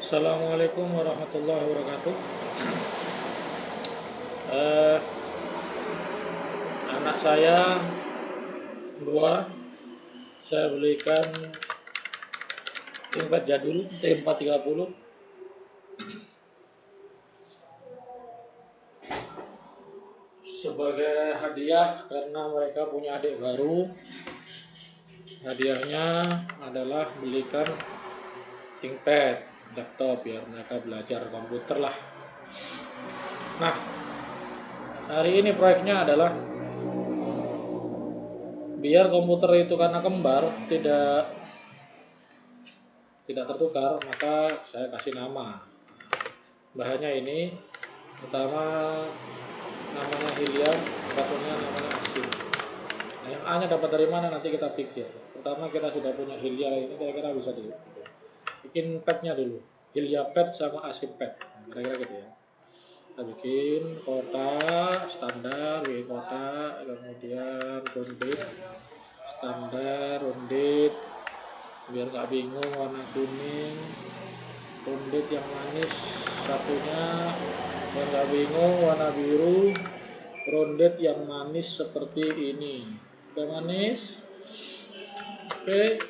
Assalamualaikum warahmatullahi wabarakatuh. Eh, Anak saya dua, saya belikan ThinkPad jadul T430 sebagai hadiah karena mereka punya adik baru. Hadiahnya adalah belikan ThinkPad laptop biar mereka belajar komputer lah. Nah, hari ini proyeknya adalah biar komputer itu karena kembar tidak tertukar, maka saya kasih nama. Bahannya ini pertama namanya Hilya, satunya namanya Asin. Nah, yang A nya dapat dari mana nanti kita pikir. Pertama kita sudah punya Hilya ini, kira-kira bisa bikin padnya dulu, Hilya pad sama Asin pad, kira-kira gitu ya. Kita bikin kotak standar, bikin kotak, kemudian rounded standar, rounded biar nggak bingung, warna kuning, rounded yang manis satunya, biar nggak bingung, warna biru, rounded yang manis seperti ini. Udah manis, oke.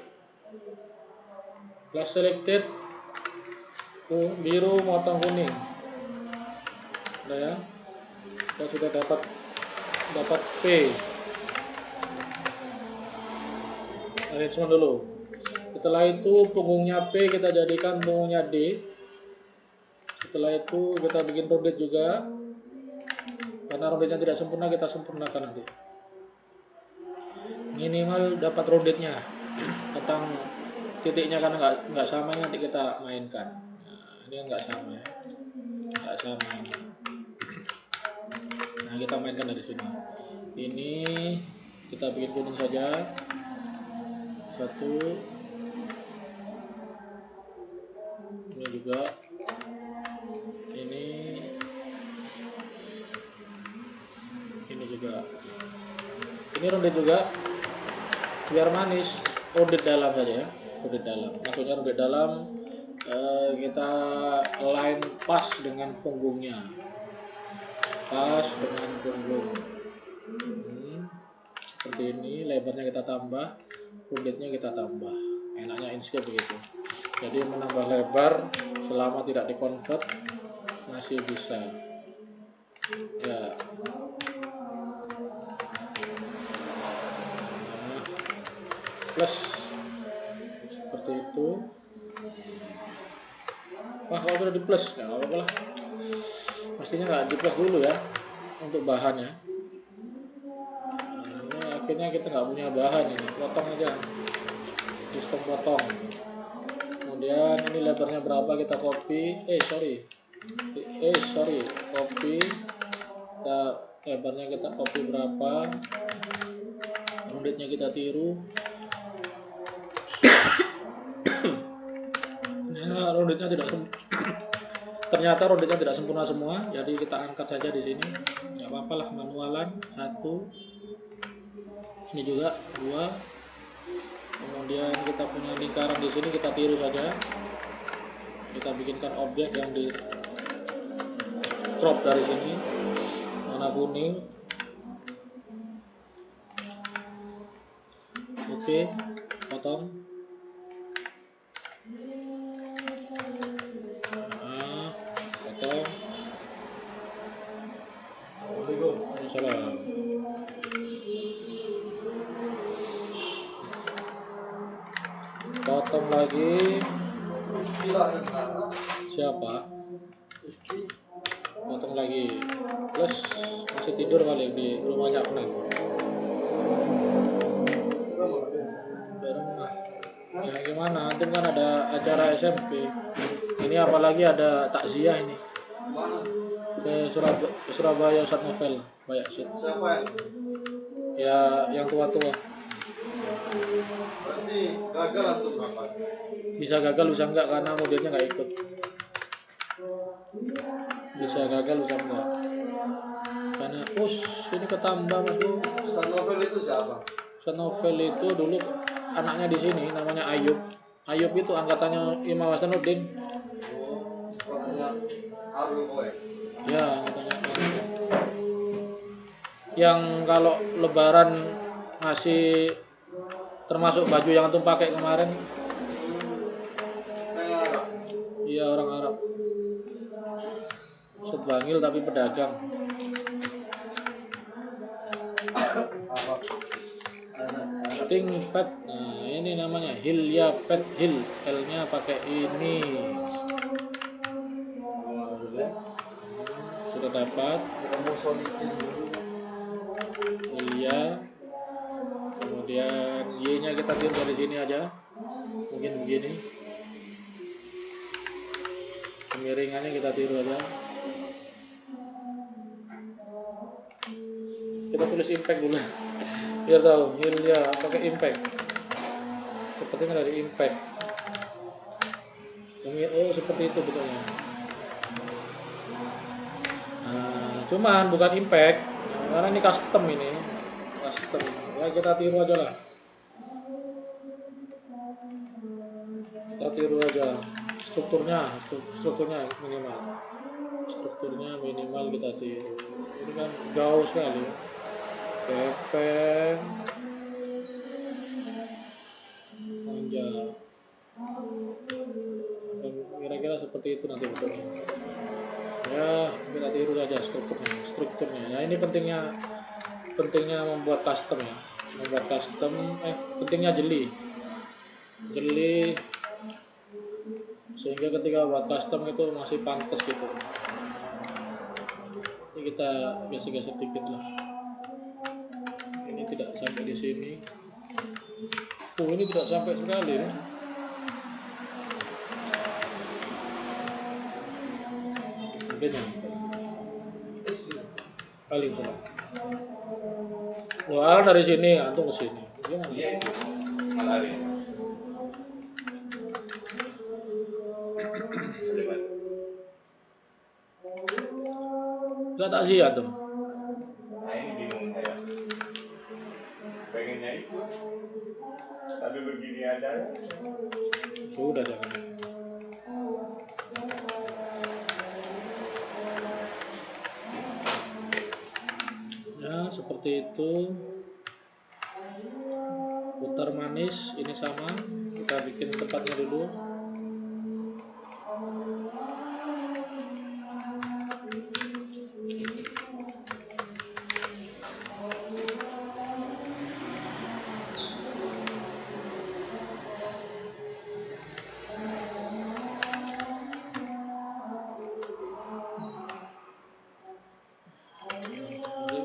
Class selected biru motong kuning, udah ya. Kita sudah dapat P. Arrangement dulu. Setelah itu punggungnya P kita jadikan punggungnya D. Setelah itu kita bikin rounded juga. Karena roundednya tidak sempurna, kita sempurnakan nanti. Minimal dapat roundednya. Tentang titiknya karena nggak sama, nanti kita mainkan. Nah, ini nggak sama ya. Nggak sama ini. Nah, kita mainkan dari sini. Ini kita bikin kuning saja. Satu. Ini juga. Ini juga. Ini rounded juga. Biar manis, rounded dalam saja ya. Rounded dalam. Maksudnya rounded dalam, kita align pas dengan punggungnya. Pas dengan punggung. Seperti ini, lebarnya kita tambah, roundednya kita tambah. Enaknya Inkscape begitu. Jadi menambah lebar selama tidak di-convert masih bisa. Ya. Nah, plus seperti itu. Wah, kalau sudah di plus nggak apa-apa lah. Pastinya nggak di plus dulu ya untuk bahannya. Nah, ini akhirnya kita nggak punya bahan ini, potong aja, sistem potong. Kemudian ini lebarnya berapa kita copy, copy. Kita lebarnya kita copy berapa, roundednya kita tiru. Ternyata roundednya tidak sempurna semua, jadi kita angkat saja di sini. Nggak apa-apa lah, manualan. Satu. Ini juga dua. Kemudian kita punya lingkaran di sini, kita tiru saja. Kita bikinkan objek yang di crop dari sini, warna kuning. Oke, potong. Salam. Potong lagi. Siapa? Potong lagi. Plus masih tidur kali di rumahnya Aknan. Ya gimana? Nanti kan ada acara SMP. Ini apalagi ada takziah ini. Ke Surabaya Ustadz Novel, banyak sih. Siapa ya? Yang tua-tua. Berarti gagal atau berapa? Bisa gagal, bisa enggak karena modelnya nggak ikut. Bisa gagal, bisa enggak. Karena ini ketambah Mas Bu. Ustadz Novel itu siapa? Ustadz Novel itu dulu anaknya di sini, namanya Ayub. Ayub itu angkatannya Imam Hasanuddin. Ya, yang kalau lebaran ngasih termasuk baju yang antum pakai kemarin. Iya, orang Arab. Ustadz Bangil tapi pedagang. Tingpet. Nah, ini namanya Hilya Pet Hil. L-nya pakai ini. Sudah dapat. Hilya. Kemudian Y-nya kita tiru dari sini aja. Mungkin begini. Kemiringannya kita tiru aja. Kita tulis impact dulu. Biar tahu Hilya pakai impact. Sepertinya dari impact. Oh, seperti itu bentuknya. Nah, cuman bukan impact. Karena ini custom ini. Custom. Ya kita tiru aja lah. Kita tiru aja. Strukturnya minimal. Strukturnya minimal kita tiru. Ini kan jauh sekali. Kepeng. Panjang. Kira-kira seperti itu nanti bentuknya. Ya kita tiru saja strukturnya. Nah ini pentingnya membuat custom ya. Pentingnya jeli sehingga ketika buat custom itu masih pantas gitu. Ini kita geser-geser dikit lah. Ini tidak sampai di sini. Ini tidak sampai sekali ya. Beda. Paling salah. Wah, dari sini antum ke sini. Gimana? Gak tak sih antum. Nah ini bingung saya. Pengennya itu, tapi begini aja. Sudah jangan. Ya seperti itu. Putar manis ini sama. Kita bikin tempatnya dulu.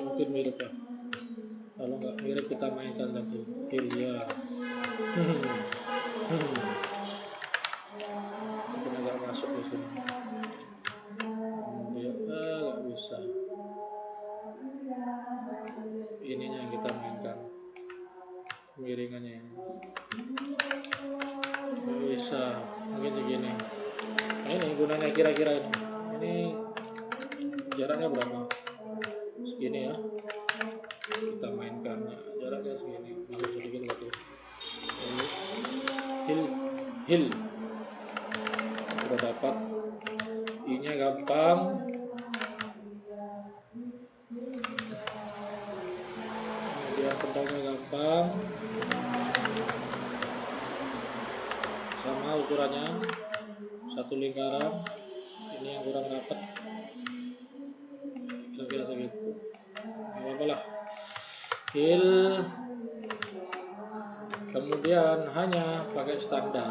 Mungkin mirip ya. Kalau nggak mirip kita mainkan lagi. Hilya. Mungkin agak masuk di sini. Dia nggak bisa. Ininya yang kita mainkan. Miringannya ini. Nggak bisa. Mungkin segini. Nah, ini gunanya kira-kira ini. Ini jaraknya berapa? Segini ya. Kita mainkan jaraknya segini. Masuk sedikit berarti. Hil. Sudah dapat. I-nya gampang. Kemudian pedalnya gampang. Sama ukurannya. Satu lingkaran. Ini yang kurang rapat. Kira-kira segitu. Gak apa-apa lah. Hil. Kemudian hanya pakai standar.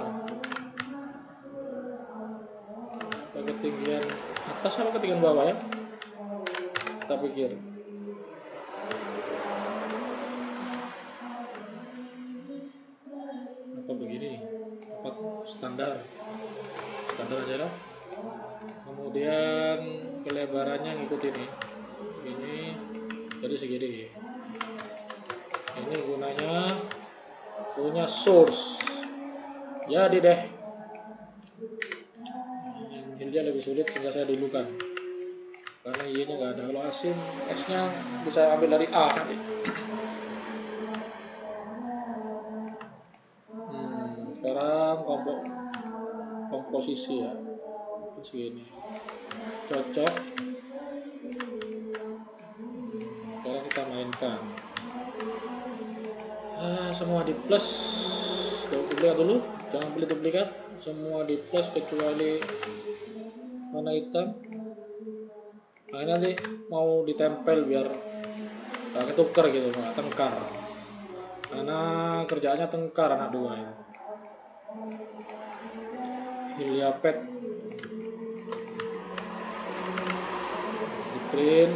Ketinggian atas sama ketinggian bawah ya. Kita pikir. Apa begini? Apa standar aja lah. Kemudian kelebarannya ngikut ini jadi segini. Ini gunanya punya source. Jadi deh yang Hilya lebih sulit sehingga saya dulukan karena Y-nya nggak ada. Kalau asin S-nya bisa ambil dari A nanti. Sekarang komposisi ya. segini cocok. Sekarang kita mainkan. Semua di plus, duplikat dulu, jangan beli duplikat, semua di plus kecuali warna hitam. Nah, ini nanti mau ditempel biar gak ketukar gitu, gak tengkar, karena kerjaannya tengkar anak dua itu. Hilya pet di print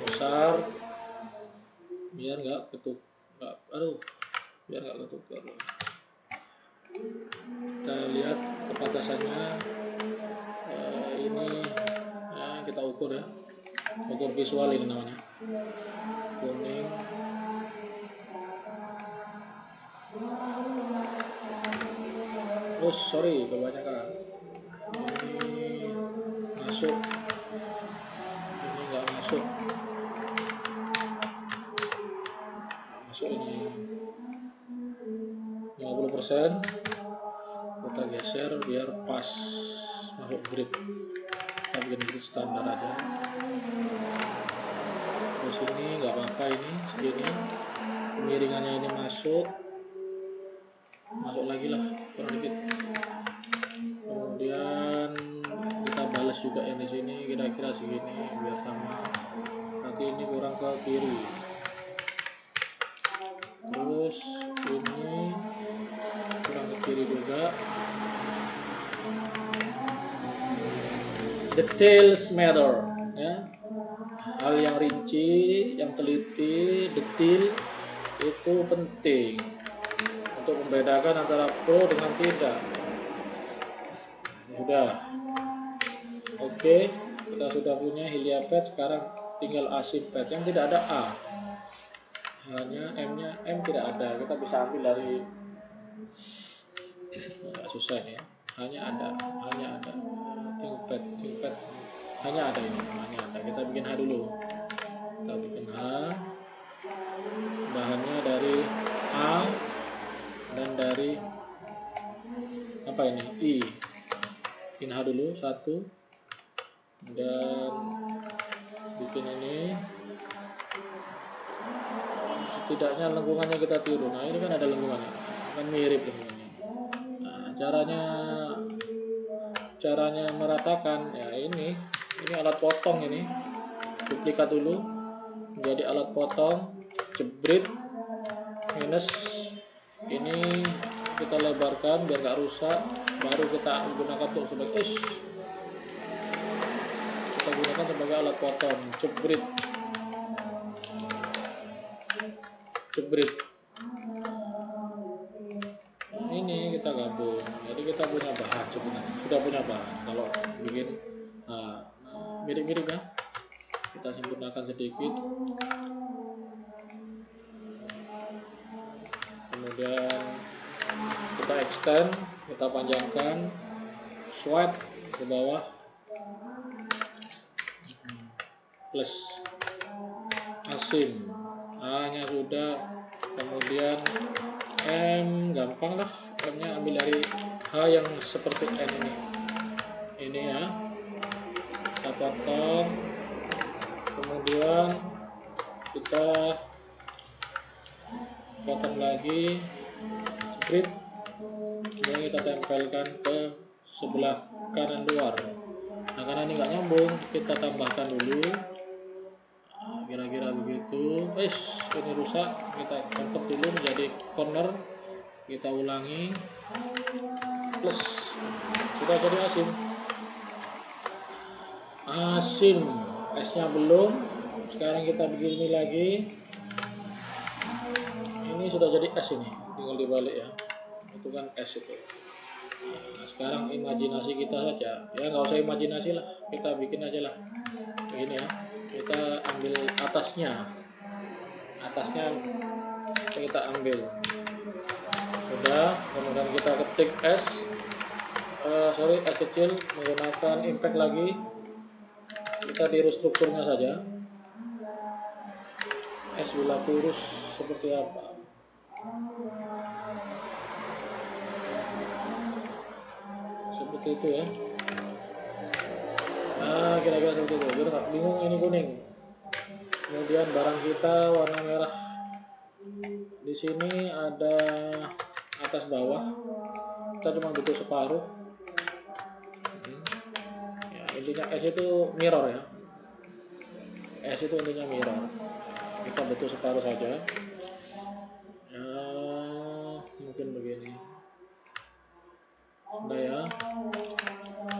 besar biar nggak ketukar, biar nggak ketukar. Kita lihat kepatasannya, ini kita ukur ya, ukur visual ini namanya, kuning. Oh sorry, kebanyakan. Ini masuk, ini nggak masuk. Masuk ini 50%. Kita geser biar pas masuk grid. Kita bikin grid standar aja. Terus ini nggak apa-apa, ini segini. Miringannya ini masuk lagi lah, kurang dikit. Kemudian kita balas juga yang di sini kira-kira segini biar sama. Nanti ini kurang ke kiri. Terus ini kurang ke kiri juga. Details matter ya. Hal yang rinci, yang teliti, detil itu penting untuk membedakan antara pro dengan tidak. Sudah. Oke, kita sudah punya Hilya pet, sekarang tinggal Asim pet yang tidak ada A. Hanya M tidak ada. Kita bisa ambil dari, agak susah ya. Hanya ada. ThinkPad. Hanya ada ini. Kita bikin H dulu. Kita bikin H. Bahannya dari A dan dari apa ini? I. Bikin H dulu 1. Dan bikin ini. Setidaknya lengkungannya kita tiru. Nah ini kan ada lengkungannya, kan mirip lengkungannya. Nah, caranya meratakan ya ini alat potong, ini duplikat dulu menjadi alat potong, jebrit minus ini kita lebarkan biar nggak rusak, baru kita gunakan untuk sebagai alat potong, jebrit. Ini kita gabung, jadi kita punya bahan sebenarnya, sudah punya bahan. Kalau bikin mirip-mirip ya, kita sempurnakan sedikit, kemudian kita extend, kita panjangkan, swipe ke bawah, plus Asim, A-nya sudah, kemudian M gampang lah, M-nya ambil dari H yang seperti N ini ya, kita potong, kemudian kita potong lagi, split, kemudian kita tempelkan ke sebelah kanan luar. Nah karena ini nggak nyambung, kita tambahkan dulu. Kira-kira begitu. Ini rusak, kita convert dulu menjadi corner, kita ulangi, plus, sudah jadi Asim. S nya belum, sekarang kita bikin ini lagi. Ini sudah jadi S, ini tinggal dibalik ya, itu kan S itu. Nah, sekarang imajinasi kita saja ya, nggak usah imajinasi lah, kita bikin aja lah begini ya. Kita ambil atasnya kita ambil, sudah, kemudian kita ketik S kecil menggunakan impact lagi, kita tiru strukturnya saja. S bila kurus seperti apa, seperti itu ya. Kira-kira seperti itu, biar nggak bingung ini kuning. Kemudian barang kita warna merah. Di sini ada atas bawah, kita cuma butuh separuh. Ya, intinya S itu mirror ya. S itu intinya mirror. Kita butuh separuh saja. Ya, mungkin begini. Sudah ya.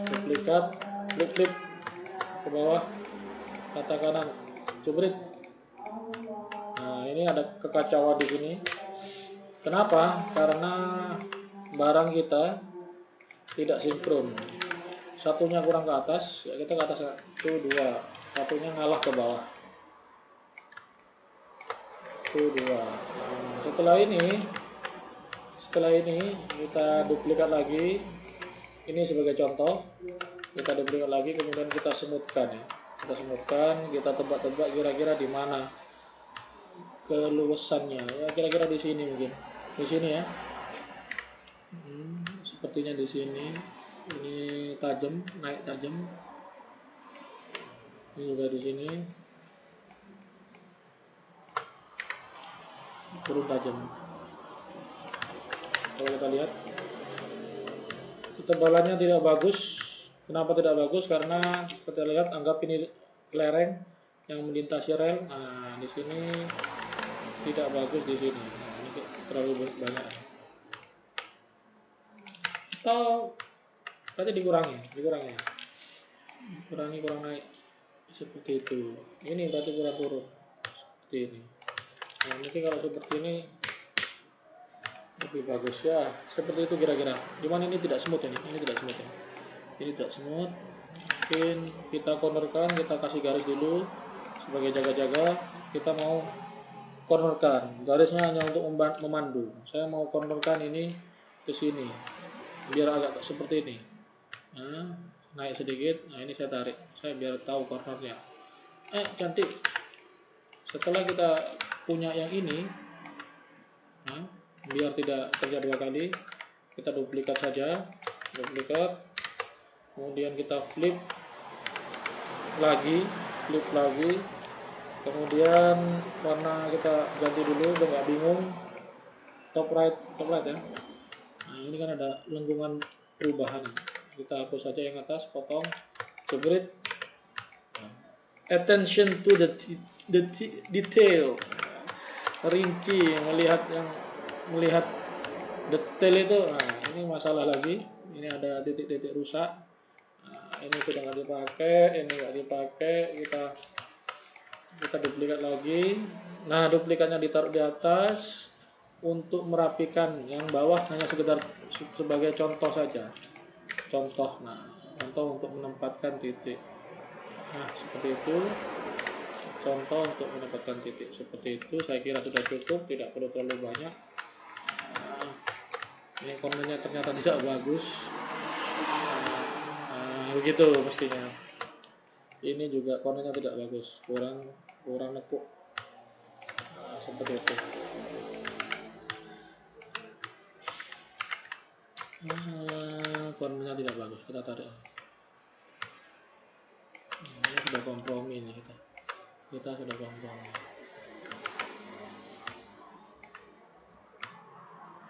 Duplikat, flip ke bawah, kata kanan, cubrit. Nah, ini ada kekacauan di sini. Kenapa? Karena barang kita tidak sinkron. Satunya kurang ke atas, ya kita ke atas 1, 2. Satunya ngalah ke bawah. 1, 2. Nah, setelah ini kita duplikat lagi. Ini sebagai contoh. Kita duplikat lagi, kemudian kita semutkan ya. Kita tebak-tebak kira-kira di mana keluasannya. Ya kira-kira di sini mungkin. Di sini ya. Sepertinya di sini. Ini tajam, naik tajam. Ini juga di sini. Turun tajam. Kalau kita lihat, ketebalannya tidak bagus. Kenapa tidak bagus? Karena kita lihat, anggap ini lereng yang melintasi rel. Nah, di sini tidak bagus di sini. Nah, ini terlalu banyak. Atau berarti dikurangi, kurang naik seperti itu. Ini berarti kurang turun seperti ini. Nah, mungkin kalau seperti ini lebih bagus ya, seperti itu kira-kira. Cuman ini tidak smooth ini tidak smooth ya. Ini tidak smooth. Mungkin kita cornerkan, kita kasih garis dulu sebagai jaga-jaga. Kita mau cornerkan, garisnya hanya untuk memandu. Saya mau cornerkan ini ke sini biar agak seperti ini. Nah, naik sedikit. Nah, ini saya tarik, saya biar tahu cornernya. Cantik. Setelah kita punya yang ini, nah, biar tidak kerja 2 kali, kita duplikat saja, kemudian kita flip lagi, kemudian warna kita ganti dulu biar nggak bingung. Top right ya. Nah, ini kan ada lengkungan perubahan, kita hapus saja yang atas, potong, jepret. Attention to the detail, rinci, melihat detail itu. Nah, ini masalah lagi, ini ada titik-titik rusak. Nah, ini sudah nggak dipakai, ini nggak dipakai, kita duplikat lagi. Nah, duplikatnya ditaruh di atas untuk merapikan. Yang bawah hanya sekedar sebagai contoh saja, contoh untuk menempatkan titik. Nah, seperti itu, contoh untuk menempatkan titik seperti itu. Saya kira sudah cukup, tidak perlu terlalu banyak. Ini komennya ternyata tidak bagus. Begitu mestinya. Ini juga komennya tidak bagus, kurang nekuk. Seperti itu. Komennya tidak bagus, kita tarik. Ini sudah kompromi nih, kita sudah kompromi.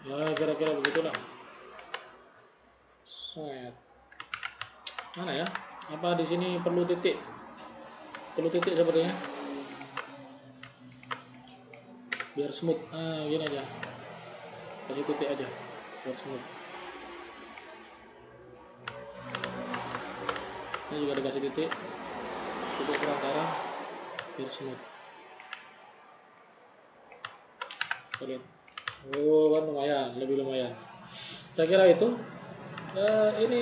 Ya kira-kira begitulah. Set. Mana ya? Apa di sini perlu titik? Perlu titik sepertinya. Biar smooth. Gini aja. Kasih titik aja. Biar smooth. Ini juga dikasih titik. Titik perantara. Biar smooth. Lihat. Kan lumayan, lebih lumayan. Saya kira itu. Ini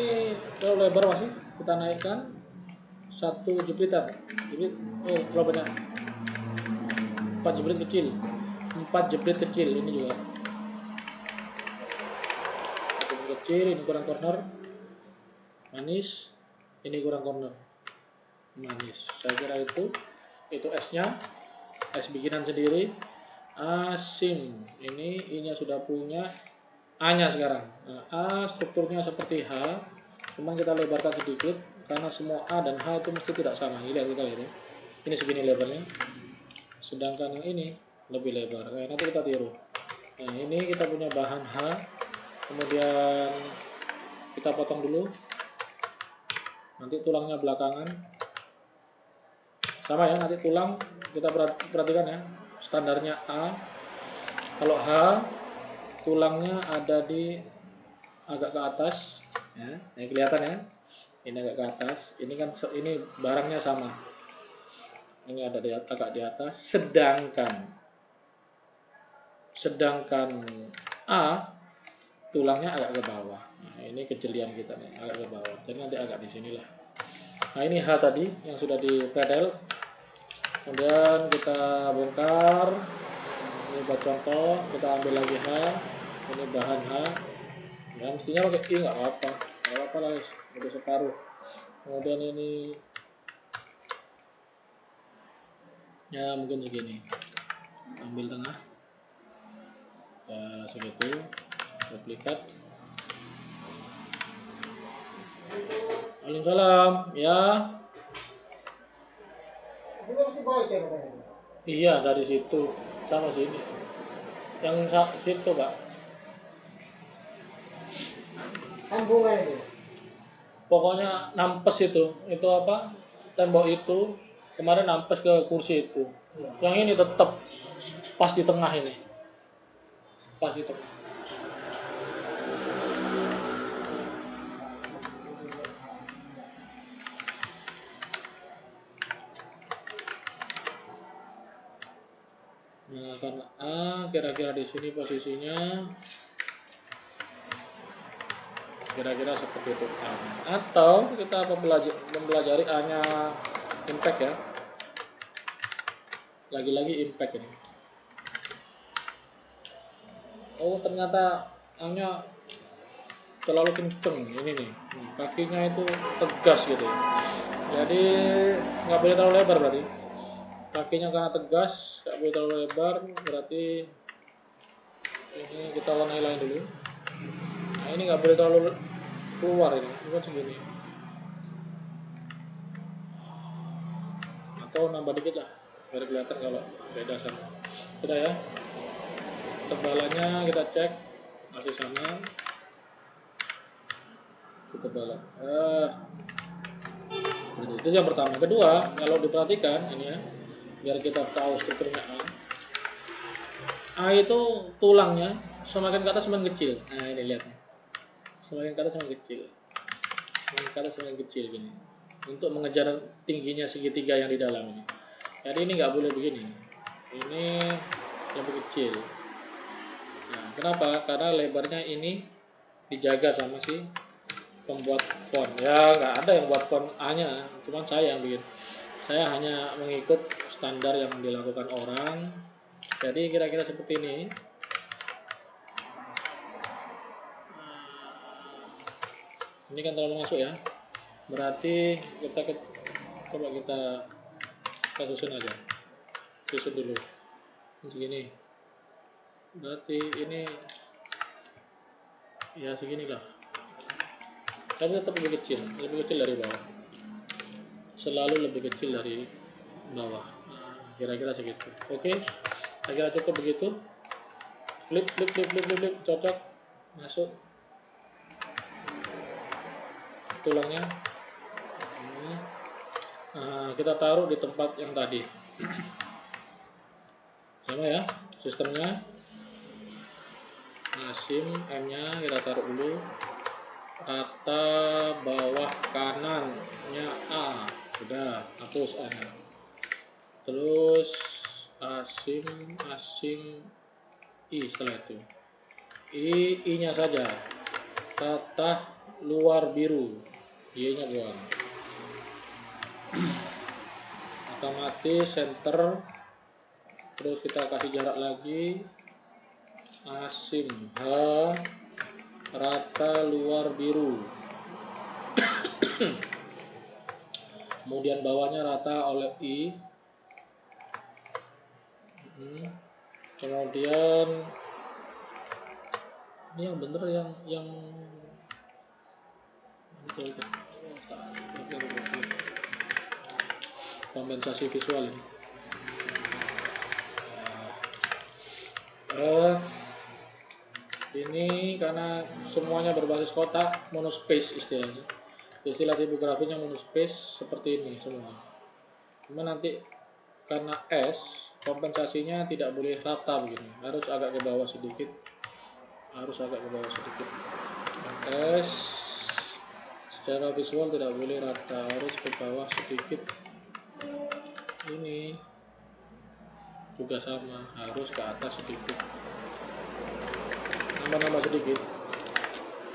terlalu lebar masih, kita naikkan 1 jebritan. Terlalu banyak. 4 jeprit kecil. 4 jeprit kecil ini juga. Jeprit kecil, ini kurang corner. Manis. Ini kurang corner. Manis. Saya kira itu S-nya. S bikinan sendiri. Sim. Ini I-nya sudah punya. A-nya sekarang. Nah, A strukturnya seperti H. Cuma kita lebarkan sedikit karena semua A dan H itu mesti tidak sama. Ini lihat kita lihat ya. Ini segini lebarnya, sedangkan yang ini lebih lebar. Nanti kita tiru. Nah, ini kita punya bahan H, kemudian kita potong dulu. Nanti tulangnya belakangan. Sama ya, nanti tulang kita perhatikan ya. Standarnya A. Kalau H, tulangnya ada di agak ke atas. Ya, ini kelihatan ya. Ini agak ke atas. Ini kan ini barangnya sama. Ini ada agak di atas. Sedangkan A tulangnya agak ke bawah. Nah, ini kejelian kita nih, agak ke bawah. Jadi nanti agak di sinilah. Nah, ini H tadi yang sudah dipredel. Kemudian kita bongkar. Ini buat contoh, kita ambil lagi H. Ini bahan H. Ya mestinya pakai I nggak apa-apa lah, udah separuh. Kemudian ini ya mungkin segini. Ambil tengah. Ya segitu. Duplikat. Waalaikumsalam. Ya. Iya dari situ sama sini. Yang situ Pak. Sambungan itu. Pokoknya nampes itu apa? Tembok itu kemarin nampes ke kursi itu. Yang ini tetap pas di tengah ini. Pas di tengah. Nah, karena A kira-kira di sini posisinya kira-kira seperti itu A. Atau kita mempelajari A-nya impact ya. Lagi-lagi impact ini. Oh, ternyata A-nya terlalu kenceng ini nih. Kakinya itu tegas gitu ya. Jadi nggak boleh terlalu lebar berarti. Kakinya karena tegas, nggak boleh terlalu lebar, berarti ini kita warnai lain dulu. Nah, ini nggak boleh terlalu keluar ini kan segini. Atau nambah dikit lah, biar kelihatan kalau beda sama. Sudah ya. Ketebalannya kita cek masih sama. Ketebalan. Itu yang pertama. Kedua, kalau diperhatikan ini ya, biar kita tahu strukturnya A. A itu tulangnya semakin ke atas semakin kecil. Nah ini lihat, semakin ke atas semakin kecil, semakin ke atas semakin kecil gini. Untuk mengejar tingginya segitiga yang di dalam ini. Jadi ini nggak boleh begini. Ini lebih kecil. Nah, kenapa? Karena lebarnya ini dijaga sama si pembuat font. Ya nggak ada yang buat font A-nya, cuman saya yang bikin. Saya hanya mengikut standar yang dilakukan orang. Jadi kira-kira seperti ini. Ini kan terlalu masuk ya. Berarti coba kita susun aja. Susun dulu. Segini. Berarti ini ya seginilah. Tapi tetap lebih kecil dari bawah. Selalu lebih kecil dari bawah. Kira-kira segitu. Oke. Saya kira cukup begitu. Flip, cocok, masuk tulangnya. Nah, kita taruh di tempat yang tadi. Sama ya sistemnya. Nah, sim M-nya kita taruh dulu. Rata bawah kanannya A. Sudah, hapus A-nya. Terus asim I setelah itu. I-nya saja. Tata luar biru. Y-nya buang. Otomatis center. Terus kita kasih jarak lagi. Asim H rata luar biru. Kemudian bawahnya rata oleh I. Kemudian ini yang bener yang kompensasi visual ini. Ini karena semuanya berbasis kotak, monospace istilahnya. Istilah tipografinya monospace seperti ini semua. Cuma nanti karena S, kompensasinya tidak boleh rata begini, harus agak ke bawah sedikit. S secara visual tidak boleh rata, harus ke bawah sedikit. Ini juga sama, harus ke atas sedikit. Nambah sedikit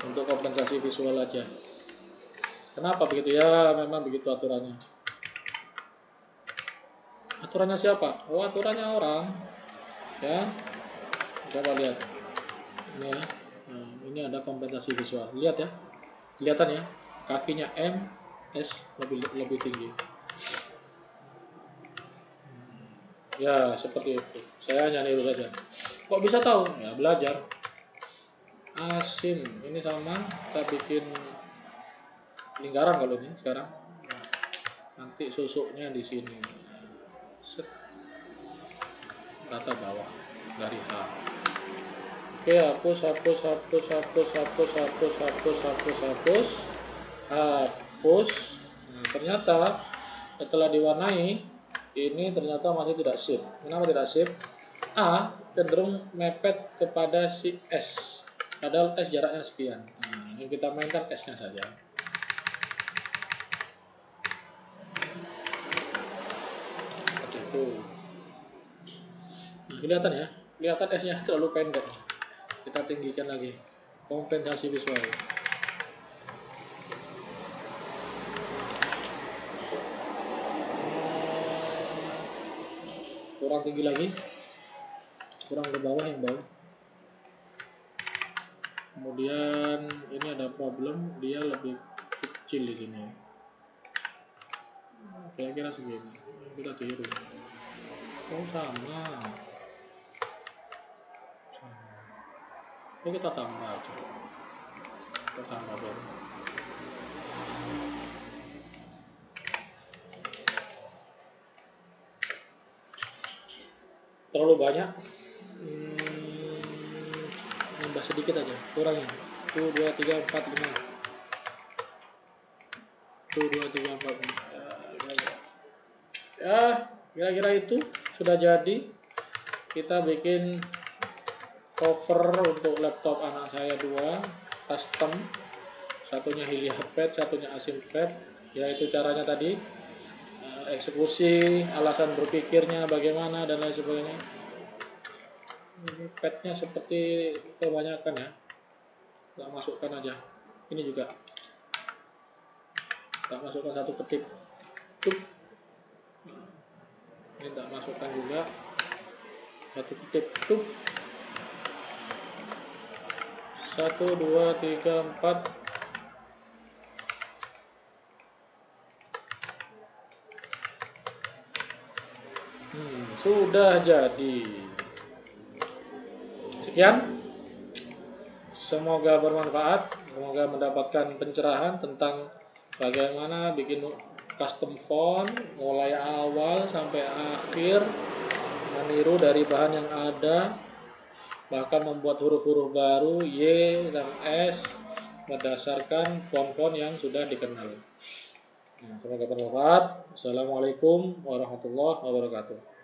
untuk kompensasi visual aja. Kenapa begitu ya? Memang begitu aturannya. Aturannya siapa? Oh, aturannya orang. Ya, coba lihat. Ini ya. Nah, ini ada kompensasi visual. Lihat ya, kelihatan ya. Kakinya M, S lebih tinggi. Ya, seperti itu. Saya hanya niru saja. Kok bisa tahu? Ya, belajar. Asin ini sama, kita bikin lingkaran kalau ini sekarang. Nanti susuknya di sini. Set. Rata bawah dari H. Oke, hapus. Nah, ternyata setelah diwarnai ini ternyata masih tidak sip. Kenapa tidak sip? A cenderung mepet kepada si S. Padahal S jaraknya sekian. Nah, ini kita mainkan S-nya saja. Seperti itu. Nah, kelihatan ya? Kelihatan S-nya terlalu pendek. Kita tinggikan lagi. Kompensasi visual. Kurang tinggi lagi. Kurang ke bawah yang bawah. Kemudian ini ada problem, dia lebih kecil di sini. Kira-kira segini. Kita tiru. Oh, sama. Oke, kita tambah aja. Kita tambah dulu. Terlalu banyak. Nambah sedikit aja, kurangin. 1, 2, 3, 4, 5. 1, 2, 3, 4, 5. Ya, kira-kira itu sudah jadi. Kita bikin cover untuk laptop anak saya 2, custom. Satunya Heliapad, satunya Asympad. Yaitu caranya tadi, eksekusi, alasan berpikirnya bagaimana dan lain sebagainya. Ini padnya seperti kebanyakan ya, nggak masukkan aja. Ini juga nggak masukkan satu ketip. Ini nggak masukkan juga satu ketip. 1, 2, 3, 4. Sudah jadi. Sekian, semoga bermanfaat, semoga mendapatkan pencerahan tentang bagaimana bikin custom font mulai awal sampai akhir, meniru dari bahan yang ada, bahkan membuat huruf-huruf baru Y dan S berdasarkan font-font yang sudah dikenal. Semoga bermanfaat. Assalamualaikum warahmatullahi wabarakatuh.